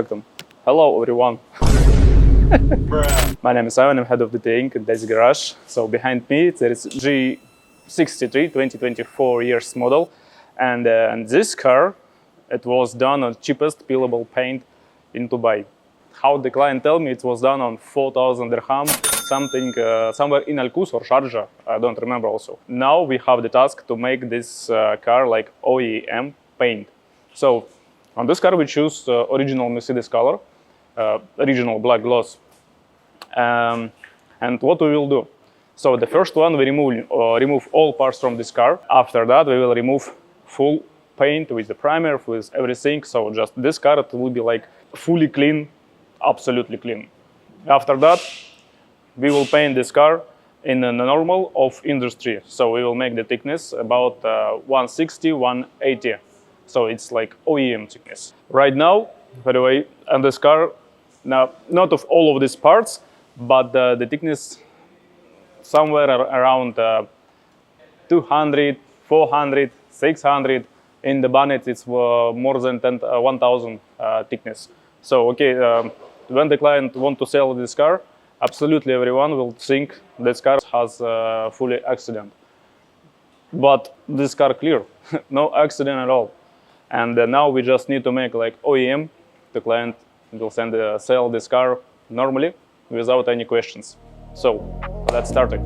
Skeleton. Hello everyone. My name is Ivan, I'm head of detailing at DEIZ garage. So behind me there is G63 2024 years model, and this car, it was done on cheapest peelable paint in Dubai. How the client tell me, it was done on 4,000 dirham, something somewhere in Al-Qus or Sharjah, I don't remember also. Now we have the task to make this car like OEM paint. So on this car we choose original Mercedes color, original black gloss. And what we will do? So the first one, we remove all parts from this car. After that we will remove full paint with the primer, with everything. So just this car, it will be like fully clean, absolutely clean. After that we will paint this car in a normal of industry. So we will make the thickness about 160, 180. So it's like OEM thickness. Right now, by the way, on this car, now not of all of these parts, but the thickness somewhere around 200, 400, 600. In the bonnet, it's more than 1,000 thickness. So okay, when the client want to sell this car, absolutely everyone will think this car has fully accident. But this car clear, no accident at all. And now we just need to make like OEM. The client will sell this car normally without any questions. So let's start it.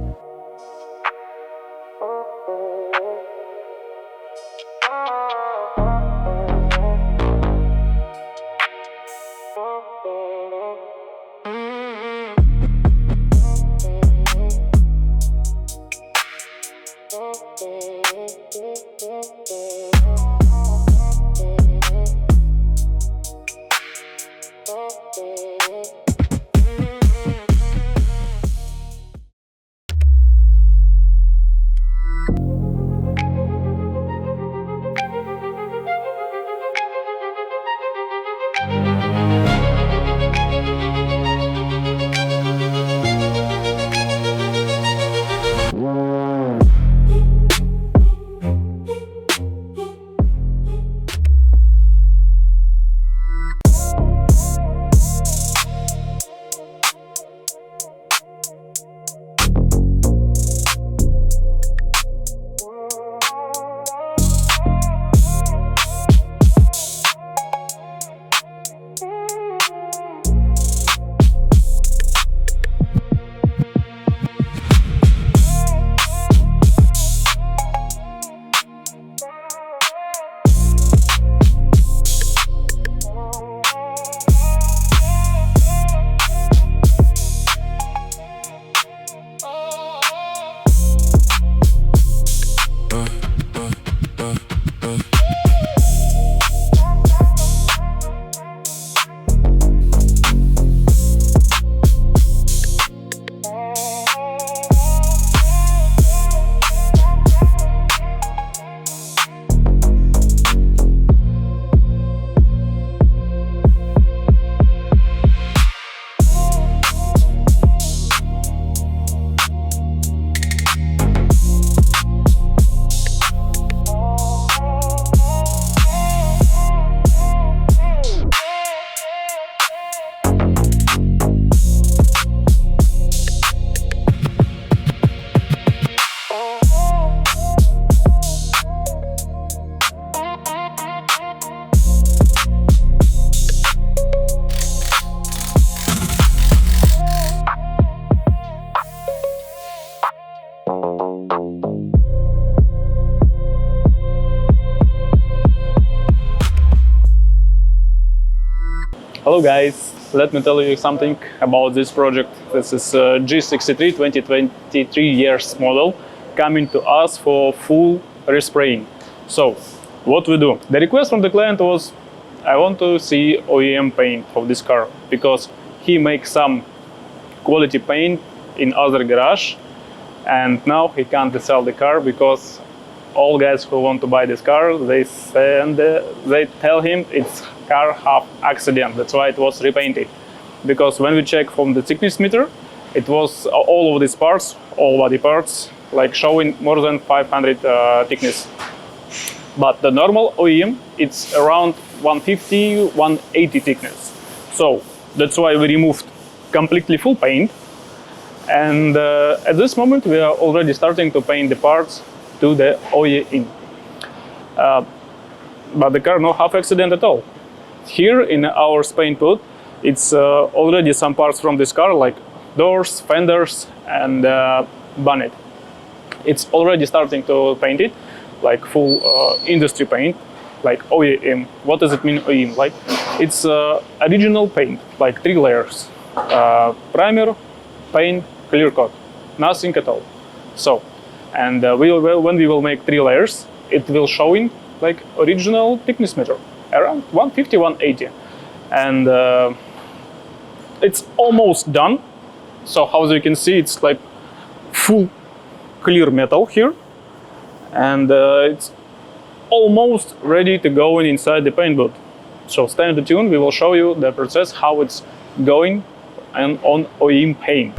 Hello guys, let me tell you something about this project. This is G63 2023 years model coming to us for full respraying. So what we do? The request from the client was, I want to see OEM paint of this car because he makes some quality paint in other garage and now he can't sell the car because all guys who want to buy this car, they tell him it's car have accident, that's why it was repainted. Because when we check from the thickness meter, it was all of these parts, all body parts, like showing more than 500 thickness. But the normal OEM, it's around 150, 180 thickness. So that's why we removed completely full paint. And at this moment, we are already starting to paint the parts to the OEM. But the car no have accident at all. Here in our paint put, it's already some parts from this car, like doors, fenders, and bonnet. It's already starting to paint it, like full industry paint, like OEM. What does it mean, OEM? Like, it's original paint, like 3 layers. Primer, paint, clear coat, nothing at all. So, and when we will make 3 layers, it will showing like original thickness measure, around 150, 180. And it's almost done. So as you can see, it's like full clear metal here. And it's almost ready to go inside the paint booth. So stay tuned, we will show you the process, how it's going and on OEM paint.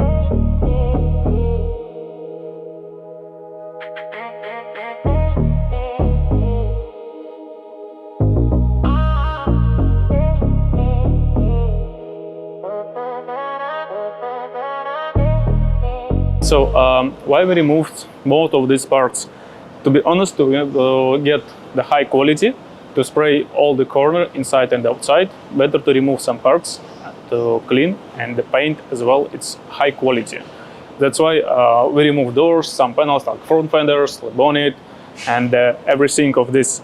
So why we removed both of these parts? To be honest, to get the high quality, to spray all the corner inside and outside, better to remove some parts to clean, and the paint as well, it's high quality. That's why we remove doors, some panels like front fenders, the bonnet, and everything of this.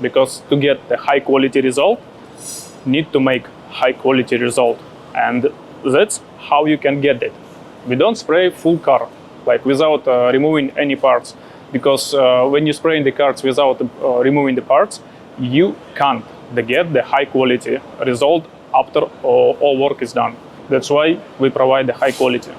Because to get the high quality result, need to make high quality result, and that's how you can get it. We don't spray full car, like without removing any parts, because when you spray in the cars without removing the parts, you can't get the high quality result after all work is done. That's why we provide the high quality.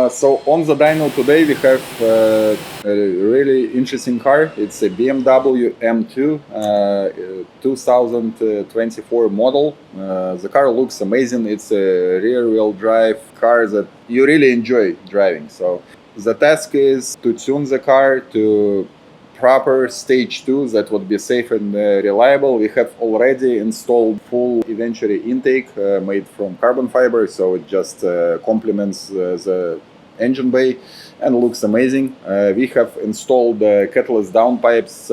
So on the dyno today we have a really interesting car. It's a BMW M2 2024 model. The car looks amazing. It's a rear-wheel drive car that you really enjoy driving. So the task is to tune the car to proper stage 2 that would be safe and reliable. We have already installed full eventually intake made from carbon fiber, so it just complements the engine bay and looks amazing. We have installed catalyst downpipes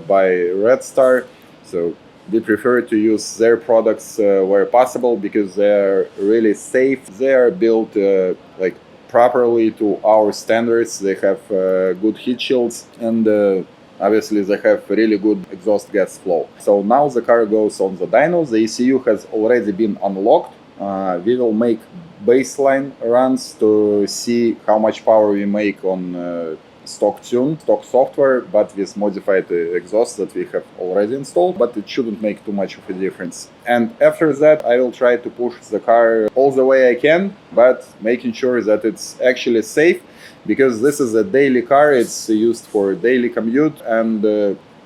by Red Star, so we prefer to use their products where possible because they are really safe. They are built like properly to our standards. They have good heat shields and obviously they have really good exhaust gas flow. So now the car goes on the dyno. The ECU has already been unlocked. We will make baseline runs to see how much power we make on stock tune, stock software, but with modified exhaust that we have already installed, but it shouldn't make too much of a difference. And after that, I will try to push the car all the way I can, but making sure that it's actually safe, because this is a daily car. It's used for daily commute, and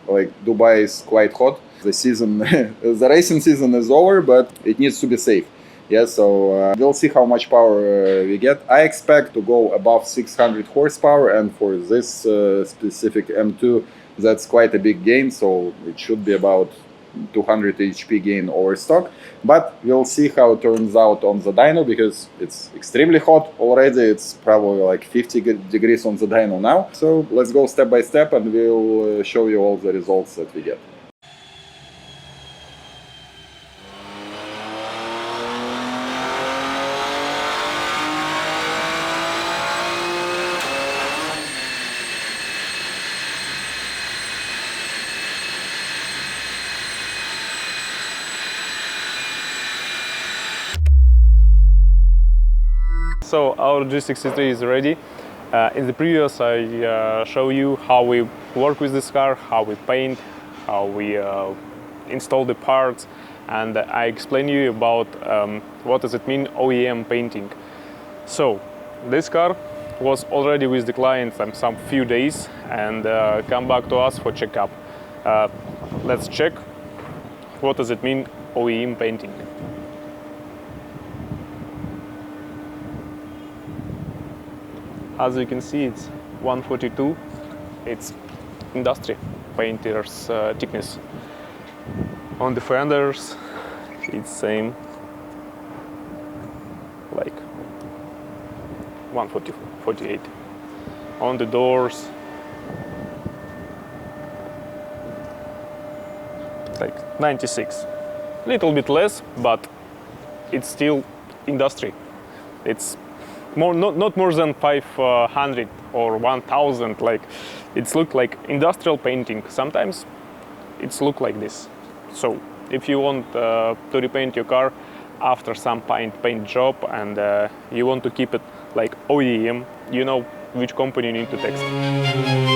like Dubai is quite hot. The season, the racing season is over, but it needs to be safe. Yeah, so we'll see how much power we get. I expect to go above 600 horsepower, and for this specific M2, that's quite a big gain, so it should be about 200 HP gain over stock. But we'll see how it turns out on the dyno, because it's extremely hot already. It's probably like 50 degrees on the dyno now. So let's go step by step, and we'll show you all the results that we get. So our G63 is ready. In the previous I show you how we work with this car, how we paint, how we install the parts, and I explain you about what does it mean OEM painting. So this car was already with the client some few days and come back to us for checkup. Let's check what does it mean OEM painting. As you can see, it's 142. It's industry painter's thickness. On the fenders, it's same, like 148. On the doors, like 96. Little bit less, but it's still industry. It's more, not more than 500 or 1000. Like it's look like industrial painting. Sometimes it's look like this. So if you want to repaint your car after some paint job and you want to keep it like OEM, you know which company you need to text.